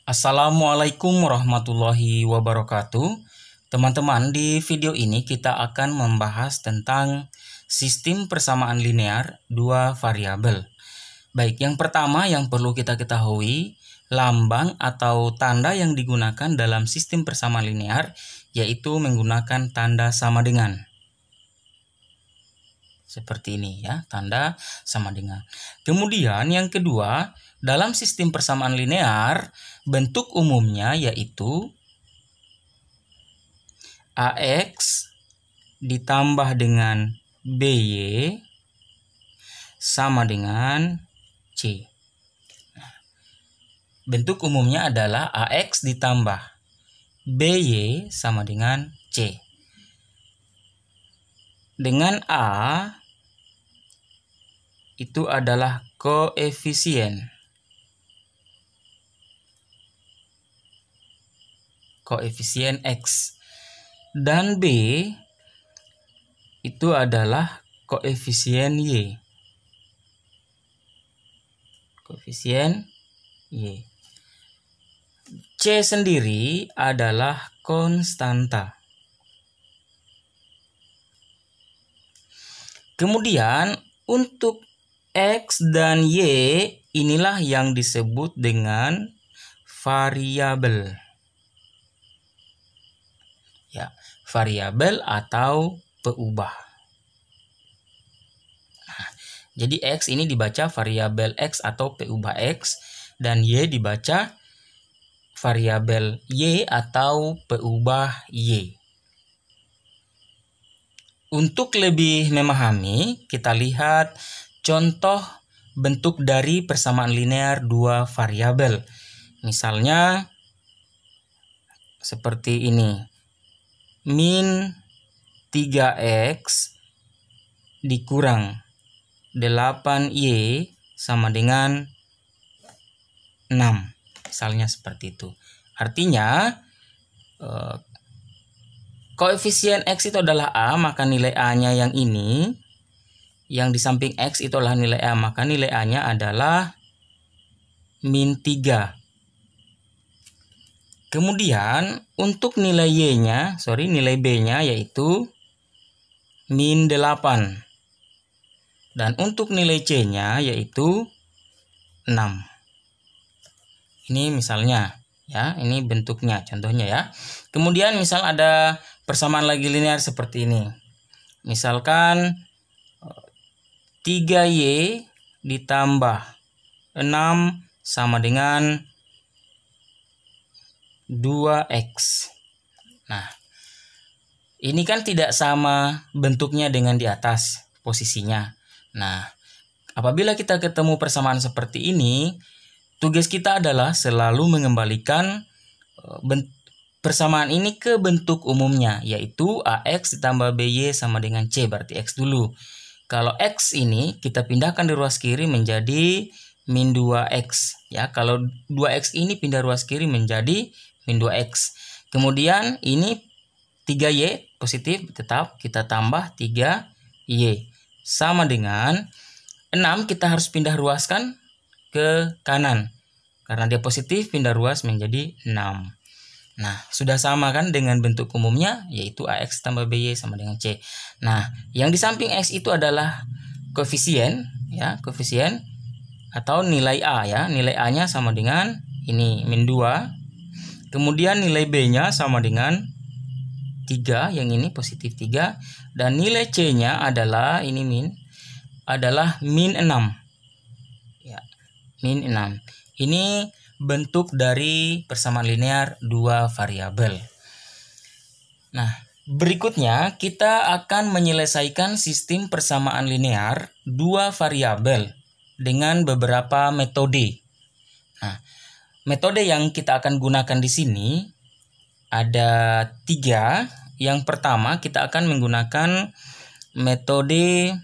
Assalamualaikum warahmatullahi wabarakatuh. Teman-teman, di video ini kita akan membahas tentang sistem persamaan linear dua variabel. Baik, yang pertama yang perlu kita ketahui, lambang atau tanda yang digunakan dalam sistem persamaan linear yaitu menggunakan tanda sama dengan. Seperti ini ya, tanda sama dengan. Kemudian yang kedua, dalam sistem persamaan linear, bentuk umumnya yaitu AX ditambah dengan BY sama dengan C. Bentuk umumnya adalah AX ditambah BY sama dengan C. Dengan A itu adalah koefisien X, dan B itu adalah koefisien Y. C sendiri adalah konstanta. Kemudian untuk X dan Y inilah yang disebut dengan variabel. Ya, variabel atau peubah. Nah, jadi X ini dibaca variabel X atau peubah X, dan Y dibaca variabel Y atau peubah Y. Untuk lebih memahami, kita lihat contoh bentuk dari persamaan linear dua variabel. Misalnya seperti ini. Min 3X dikurang 8Y sama dengan 6. Misalnya seperti itu. Artinya koefisien X itu adalah A, maka nilai A-nya yang ini. Yang di samping X itu adalah nilai A, maka nilai A-nya adalah min 3. Kemudian untuk nilai nilai B-nya yaitu min 8. Dan untuk nilai C-nya yaitu 6. Ini misalnya ya, ini bentuknya, contohnya ya. Kemudian misal ada persamaan lagi linear seperti ini. Misalkan 3Y ditambah 6 sama dengan 2X. Nah, ini kan tidak sama bentuknya dengan di atas posisinya. Nah, apabila kita ketemu persamaan seperti ini, tugas kita adalah selalu mengembalikan persamaan ini ke bentuk umumnya, yaitu AX ditambah BY sama dengan C, berarti X dulu. Kalau X ini kita pindahkan di ruas kiri menjadi min 2X. Ya, kalau 2X ini pindah ruas kiri menjadi min 2X. Kemudian ini 3Y positif, tetap kita tambah 3Y. Sama dengan 6 kita harus pindah ruaskan ke kanan. Karena dia positif, pindah ruas menjadi 6. Nah, sudah sama kan dengan bentuk umumnya, yaitu AX tambah BY sama dengan C. Nah, yang di samping X itu adalah koefisien, ya, koefisien atau nilai A ya. Nilai A-nya sama dengan ini, min 2. Kemudian nilai B-nya sama dengan 3, yang ini positif 3. Dan nilai C-nya adalah ini adalah min 6. Ya, min 6. Ini bentuk dari persamaan linear dua variabel. Nah, berikutnya kita akan menyelesaikan sistem persamaan linear dua variabel dengan beberapa metode. Nah, metode yang kita akan gunakan di sini ada 3. Yang pertama kita akan menggunakan metode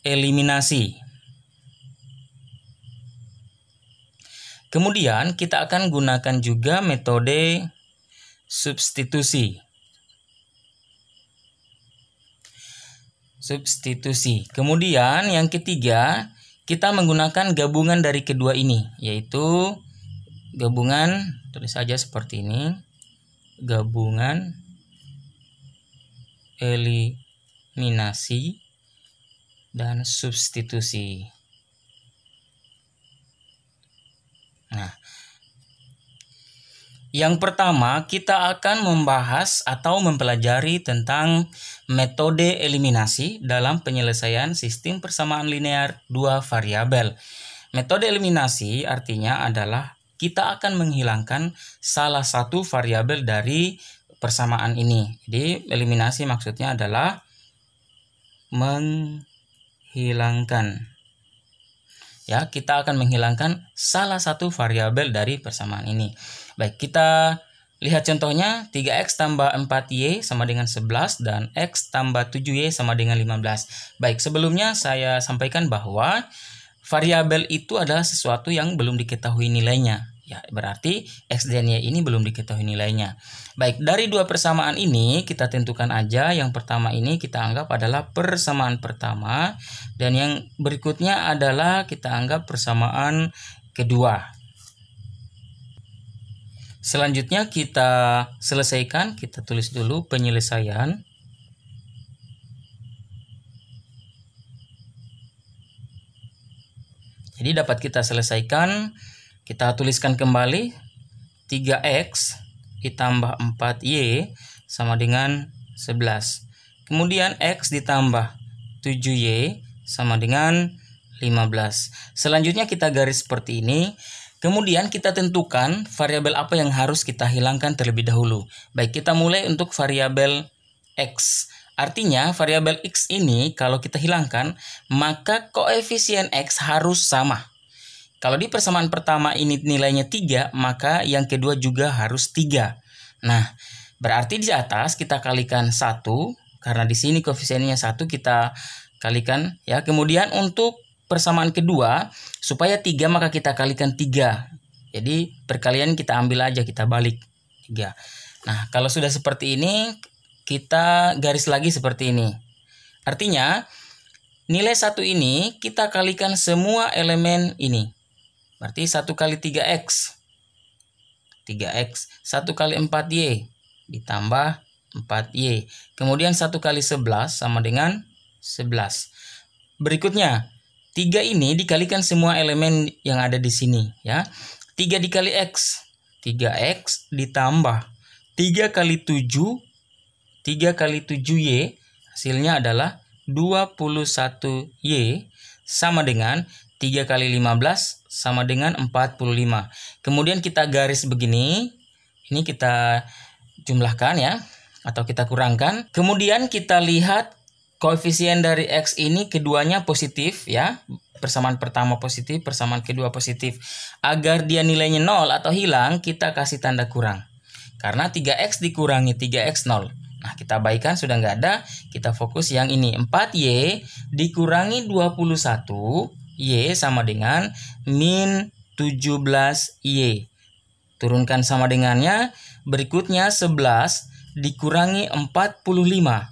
eliminasi. Kemudian kita akan gunakan juga metode substitusi. Kemudian yang ketiga, kita menggunakan gabungan dari kedua ini, yaitu gabungan, tulis saja seperti ini, gabungan eliminasi dan substitusi. Nah, yang pertama kita akan membahas atau mempelajari tentang metode eliminasi dalam penyelesaian sistem persamaan linear dua variabel. Metode eliminasi artinya adalah kita akan menghilangkan salah satu variabel dari persamaan ini. Jadi eliminasi maksudnya adalah menghilangkan. Ya, kita akan menghilangkan salah satu variabel dari persamaan ini. Baik, kita lihat contohnya. 3x tambah 4y sama dengan 11 dan x tambah 7y sama dengan 15. Baik, sebelumnya saya sampaikan bahwa variabel itu adalah sesuatu yang belum diketahui nilainya. Ya, berarti x dan y ini belum diketahui nilainya. Baik, dari dua persamaan ini kita tentukan aja. Yang pertama ini kita anggap adalah persamaan pertama, dan yang berikutnya adalah kita anggap persamaan kedua. Selanjutnya kita selesaikan, kita tulis dulu penyelesaian. Jadi dapat kita selesaikan. Kita tuliskan kembali 3x ditambah 4y sama dengan 11. Kemudian x ditambah 7y sama dengan 15. Selanjutnya kita garis seperti ini. Kemudian kita tentukan variabel apa yang harus kita hilangkan terlebih dahulu. Baik, kita mulai untuk variabel x. Artinya variabel x ini kalau kita hilangkan, maka koefisien x harus sama. Kalau di persamaan pertama ini nilainya 3, maka yang kedua juga harus 3. Nah, berarti di atas kita kalikan 1, karena di sini koefisiennya 1 kita kalikan ya. Kemudian untuk persamaan kedua, supaya 3 maka kita kalikan 3. Jadi perkalian kita ambil aja, kita balik 3. Nah, kalau sudah seperti ini, kita garis lagi seperti ini. Artinya, nilai 1 ini kita kalikan semua elemen ini. Berarti 1 kali 3x. 3x. 1 kali 4y. Ditambah 4y. Kemudian 1 kali 11 sama dengan 11. Berikutnya, 3 ini dikalikan semua elemen yang ada di sini. Ya. 3 dikali x. 3x ditambah 3 kali 7. 3 kali 7y. Hasilnya adalah 21y sama dengan 3 kali 15 sama dengan 45. Kemudian kita garis begini. Ini kita jumlahkan ya, atau kita kurangkan. Kemudian kita lihat koefisien dari x ini keduanya positif ya. Persamaan pertama positif, persamaan kedua positif. Agar dia nilainya 0 atau hilang, kita kasih tanda kurang. Karena 3x dikurangi 3x 0. Nah, kita baikan sudah nggak ada. Kita fokus yang ini. 4y dikurangi 21. Y sama dengan min 17Y. Turunkan sama dengannya. Berikutnya 11 dikurangi 45.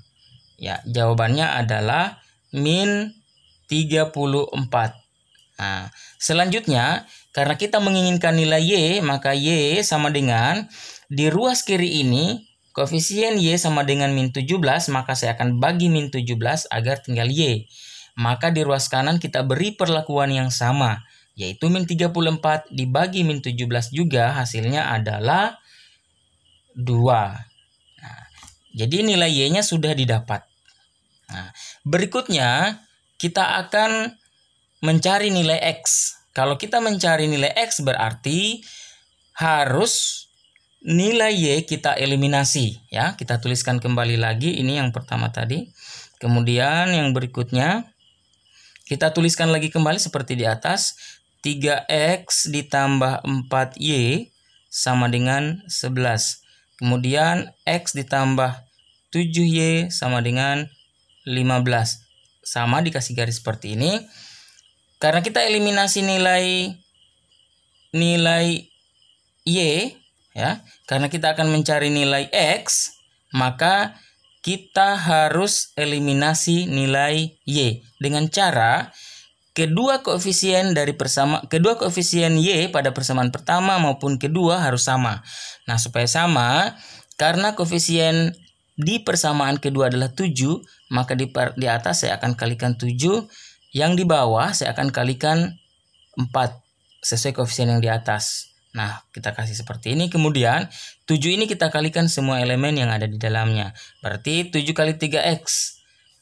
Ya, jawabannya adalah min 34. Nah, selanjutnya karena kita menginginkan nilai Y, maka Y sama dengan di ruas kiri ini koefisien Y sama dengan min 17, maka saya akan bagi min 17 agar tinggal Y. Maka di ruas kanan kita beri perlakuan yang sama, yaitu min 34 dibagi min 17 juga hasilnya adalah 2. Nah, jadi nilai Y-nya sudah didapat. Nah, berikutnya kita akan mencari nilai X. Kalau kita mencari nilai X berarti harus nilai Y kita eliminasi. Ya, kita tuliskan kembali lagi, ini yang pertama tadi. Kemudian yang berikutnya kita tuliskan lagi kembali seperti di atas. 3x ditambah 4y sama dengan 11. Kemudian x ditambah 7y sama dengan 15. Sama dikasih garis seperti ini. Karena kita eliminasi nilai y ya, karena kita akan mencari nilai x, maka kita harus eliminasi nilai y dengan cara kedua koefisien Y pada persamaan pertama maupun kedua harus sama. Nah, supaya sama, karena koefisien di persamaan kedua adalah 7, maka di atas saya akan kalikan 7, yang di bawah saya akan kalikan 4 sesuai koefisien yang di atas. Nah, kita kasih seperti ini. Kemudian 7 ini kita kalikan semua elemen yang ada di dalamnya. Berarti 7 kali 3x.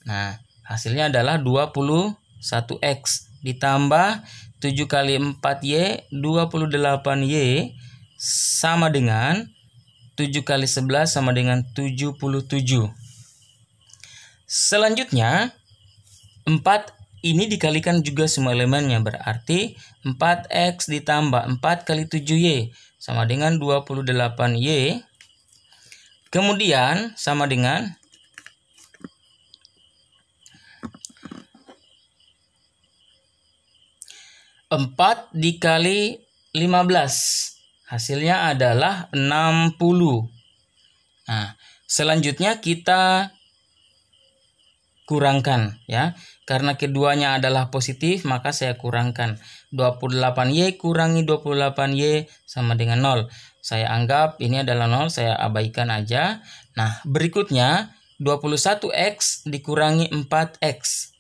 Nah, hasilnya adalah 21x ditambah 7 kali 4y, 28y sama dengan 7 kali 11 sama dengan 77. Selanjutnya 4 ini dikalikan juga semua elemennya, berarti 4x ditambah 4 kali 7y sama dengan 28y. Kemudian sama dengan 4 dikali 15. Hasilnya adalah 60. Nah, selanjutnya kita kurangkan ya. Karena keduanya adalah positif, maka saya kurangkan. 28y kurangi 28y sama dengan 0. Saya anggap ini adalah 0, saya abaikan aja. Nah, berikutnya 21x dikurangi 4x.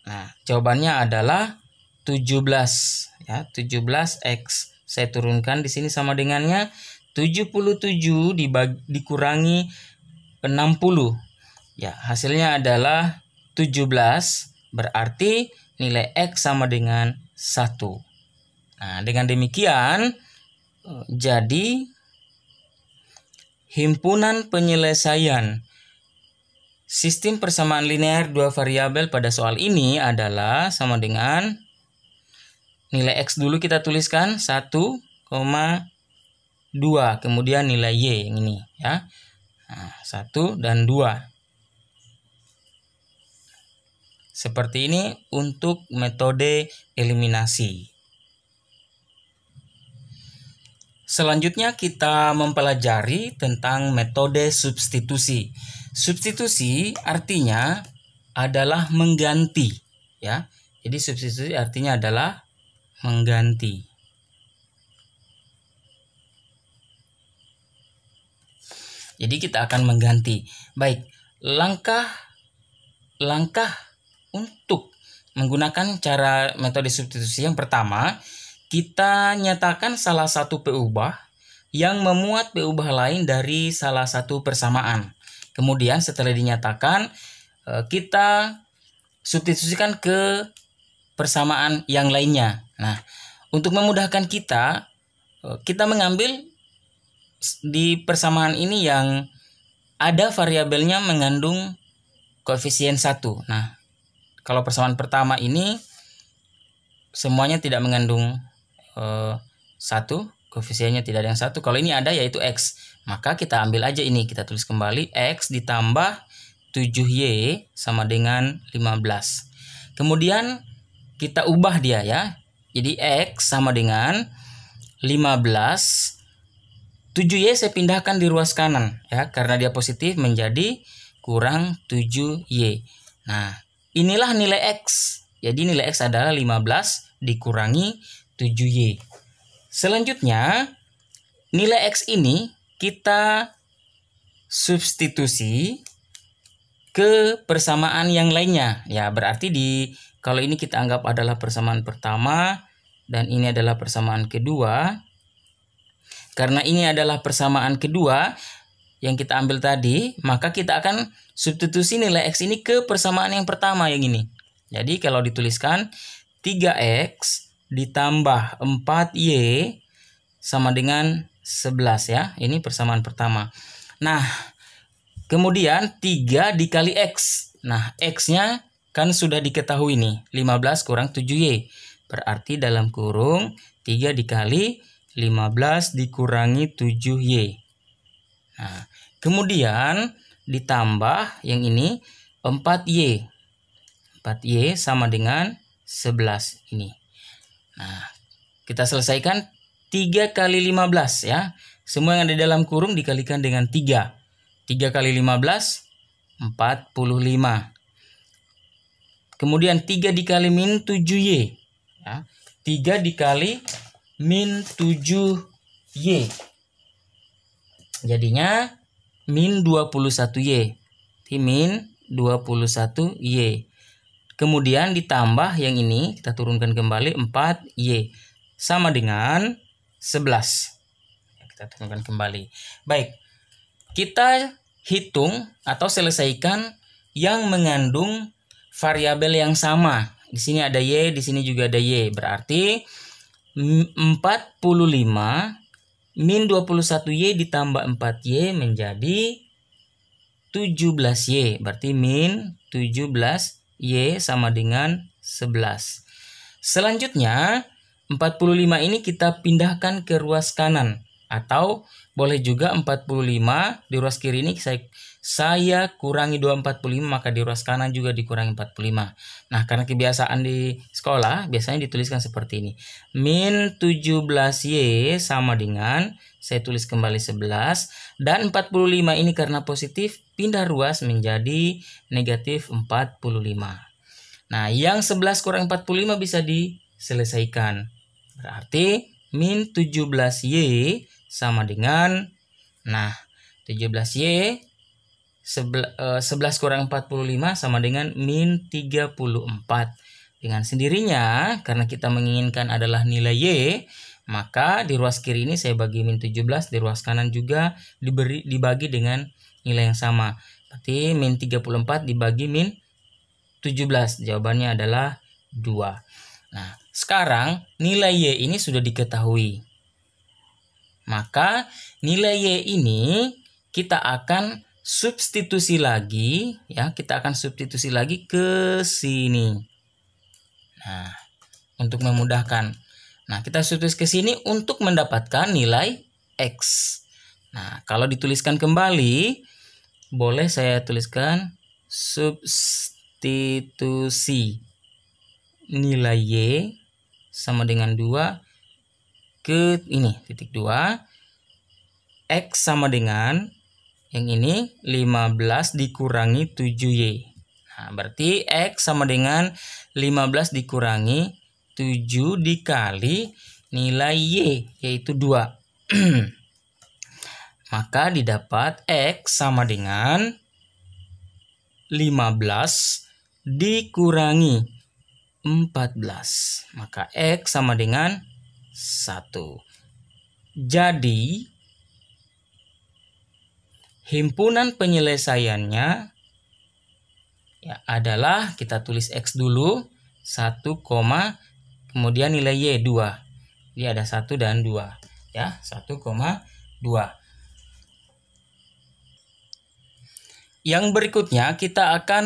Nah, jawabannya adalah 17 ya, 17x. Saya turunkan di sini sama dengannya 77 dikurangi 60. Ya, hasilnya adalah 17, berarti nilai X sama dengan 1. Nah, dengan demikian jadi himpunan penyelesaian sistem persamaan linear dua variabel pada soal ini adalah sama dengan nilai X dulu kita tuliskan 1,2, kemudian nilai Y yang ini ya. Nah, 1 dan 2. Seperti ini untuk metode eliminasi. Selanjutnya kita mempelajari tentang metode substitusi. Substitusi artinya adalah mengganti ya. Jadi substitusi artinya adalah mengganti. Jadi kita akan mengganti. Baik, langkah untuk menggunakan cara metode substitusi yang pertama, kita nyatakan salah satu peubah yang memuat peubah lain dari salah satu persamaan. Kemudian setelah dinyatakan, kita substitusikan ke persamaan yang lainnya. Nah, untuk memudahkan kita mengambil di persamaan ini yang ada variabelnya mengandung koefisien 1. Nah, kalau persamaan pertama ini semuanya tidak mengandung 1, koefisiennya tidak ada yang 1. Kalau ini ada yaitu X, maka kita ambil aja ini, kita tulis kembali X ditambah 7Y sama dengan 15. Kemudian kita ubah dia ya. Jadi X sama dengan 15. 7Y saya pindahkan di ruas kanan ya, karena dia positif menjadi kurang 7Y. Nah, inilah nilai X. Jadi nilai X adalah 15 dikurangi 7Y. Selanjutnya, nilai X ini kita substitusi ke persamaan yang lainnya. Ya, berarti kalau ini kita anggap adalah persamaan pertama dan ini adalah persamaan kedua. Karena ini adalah persamaan kedua yang kita ambil tadi, maka kita akan substitusi nilai X ini ke persamaan yang pertama yang ini. Jadi kalau dituliskan 3X ditambah 4Y sama dengan 11 ya. Ini persamaan pertama. Nah, kemudian 3 dikali X. Nah, X-nya kan sudah diketahui nih, 15 kurang 7Y. Berarti dalam kurung 3 dikali 15 dikurangi 7Y. Nah, kemudian ditambah yang ini 4Y. 4Y sama dengan 11 ini. Nah, kita selesaikan 3 kali 15 ya. Semua yang ada di dalam kurung dikalikan dengan 3. 3 kali 15, 45. Kemudian 3 dikali min 7Y. Ya. 3 dikali min 7Y. Jadinya min 21Y. Min 21Y. Kemudian ditambah yang ini, kita turunkan kembali 4Y. Sama dengan 11. Kita turunkan kembali. Baik, kita hitung atau selesaikan yang mengandung variabel yang sama. Di sini ada Y, di sini juga ada Y. Berarti 45 min 21Y ditambah 4Y menjadi 17Y. Berarti min 17Y sama dengan 11. Selanjutnya 45 ini kita pindahkan ke ruas kanan. Atau boleh juga 45 di ruas kiri ini saya kurangi 245, maka di ruas kanan juga dikurangi 45. Nah, karena kebiasaan di sekolah biasanya dituliskan seperti ini. Min 17Y sama dengan, saya tulis kembali 11. Dan 45 ini karena positif, pindah ruas menjadi negatif 45. Nah, yang 11 kurang 45 bisa diselesaikan. Berarti min 17Y sama dengan, nah 17Y 11 kurang 45 sama dengan min 34. Dengan sendirinya, karena kita menginginkan adalah nilai Y, maka di ruas kiri ini saya bagi min 17, di ruas kanan juga dibagi dengan nilai yang sama. Berarti min 34 dibagi min 17. Jawabannya adalah 2. Nah, sekarang nilai Y ini sudah diketahui. Maka nilai Y ini kita akan substitusi lagi, ya, kita akan substitusi lagi ke sini. Nah, untuk memudahkan. Nah, kita substitusi ke sini untuk mendapatkan nilai X. Nah, kalau dituliskan kembali, boleh saya tuliskan substitusi nilai Y sama dengan 2 ke ini, titik 2. X sama dengan yang ini 15 dikurangi 7Y. Nah, berarti X sama dengan 15 dikurangi 7 dikali nilai Y, yaitu 2. Maka didapat X sama dengan 15 dikurangi 14. Maka X sama dengan 1. Jadi himpunan penyelesaiannya ya adalah, kita tulis X dulu 1, kemudian nilai Y 2. Jadi ada 1 dan 2 ya, 1,2. Yang berikutnya kita akan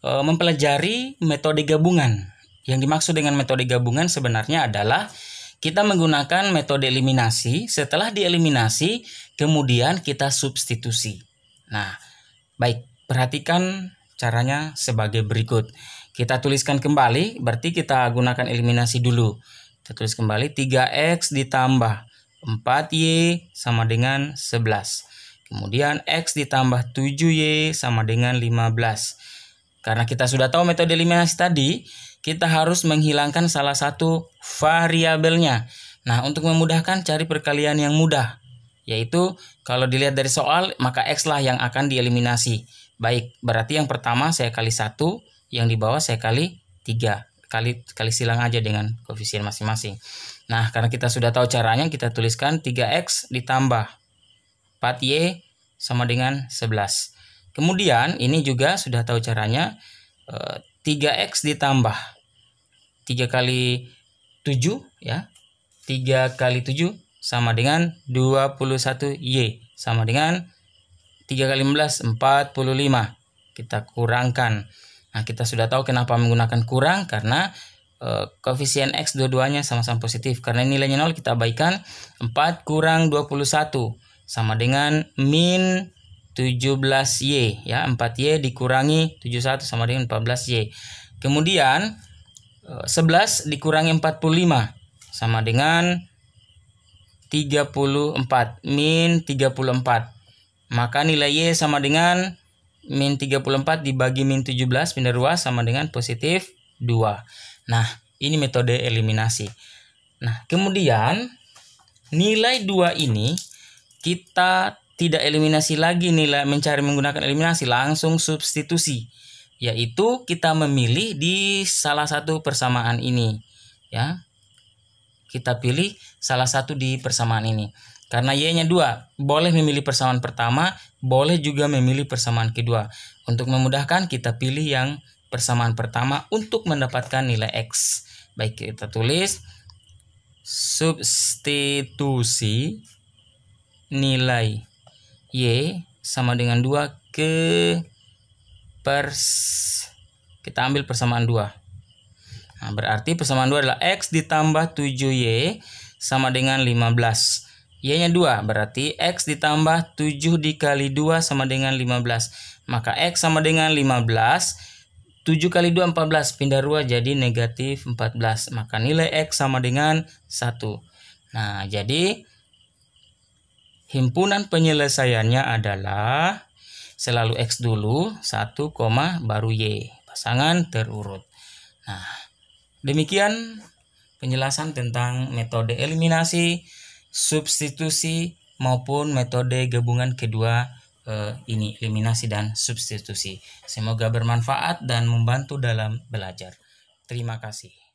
mempelajari metode gabungan. Yang dimaksud dengan metode gabungan sebenarnya adalah kita menggunakan metode eliminasi. Setelah dieliminasi, kemudian kita substitusi. Nah, baik, perhatikan caranya sebagai berikut. Kita tuliskan kembali, berarti kita gunakan eliminasi dulu. Kita tulis kembali 3X ditambah 4Y sama dengan 11. Kemudian X ditambah 7Y sama dengan 15. Karena kita sudah tahu metode eliminasi tadi, kita harus menghilangkan salah satu variabelnya. Nah, untuk memudahkan cari perkalian yang mudah. Yaitu kalau dilihat dari soal, maka X lah yang akan dieliminasi. Baik, berarti yang pertama saya kali 1, yang di bawah saya kali 3. Kali silang aja dengan koefisien masing-masing. Nah, karena kita sudah tahu caranya, kita tuliskan 3X ditambah 4Y sama dengan 11. Kemudian ini juga sudah tahu caranya, 3X ditambah 3 kali 7 ya. 3 kali 7 sama dengan 21Y sama dengan 3 kali 15 45. Kita kurangkan. Nah, kita sudah tahu kenapa menggunakan kurang, karena koefisien X dua-duanya sama-sama positif. Karena nilainya 0 kita abaikan. 4 kurang 21 sama dengan min 17Y ya. 4Y dikurangi 71 sama dengan 14Y. Kemudian 11 dikurangi 45 sama dengan 34, min 34. Maka nilai Y sama dengan min 34 dibagi min 17 pindah 2 sama dengan positif 2. Nah, ini metode eliminasi. Nah, kemudian nilai 2 ini kita tidak eliminasi lagi, nilai mencari menggunakan eliminasi, langsung substitusi. Yaitu kita memilih di salah satu persamaan ini. Ya. Kita pilih salah satu di persamaan ini. Karena Y-nya 2, boleh memilih persamaan pertama, boleh juga memilih persamaan kedua. Untuk memudahkan, kita pilih yang persamaan pertama untuk mendapatkan nilai X. Baik, kita tulis substitusi nilai Y sama dengan 2 kita ambil persamaan 2. Nah, berarti persamaan 2 adalah X ditambah 7Y sama dengan 15. Y-nya 2, berarti X ditambah 7 dikali 2 sama dengan 15. Maka X sama dengan 15. 7 kali 2, 14. Pindah 2 jadi negatif 14. Maka nilai X sama dengan 1. Nah, jadi himpunan penyelesaiannya adalah selalu X dulu, 1, baru Y. Pasangan terurut. Nah, demikian penjelasan tentang metode eliminasi, substitusi maupun metode gabungan kedua ini, eliminasi dan substitusi. Semoga bermanfaat dan membantu dalam belajar. Terima kasih.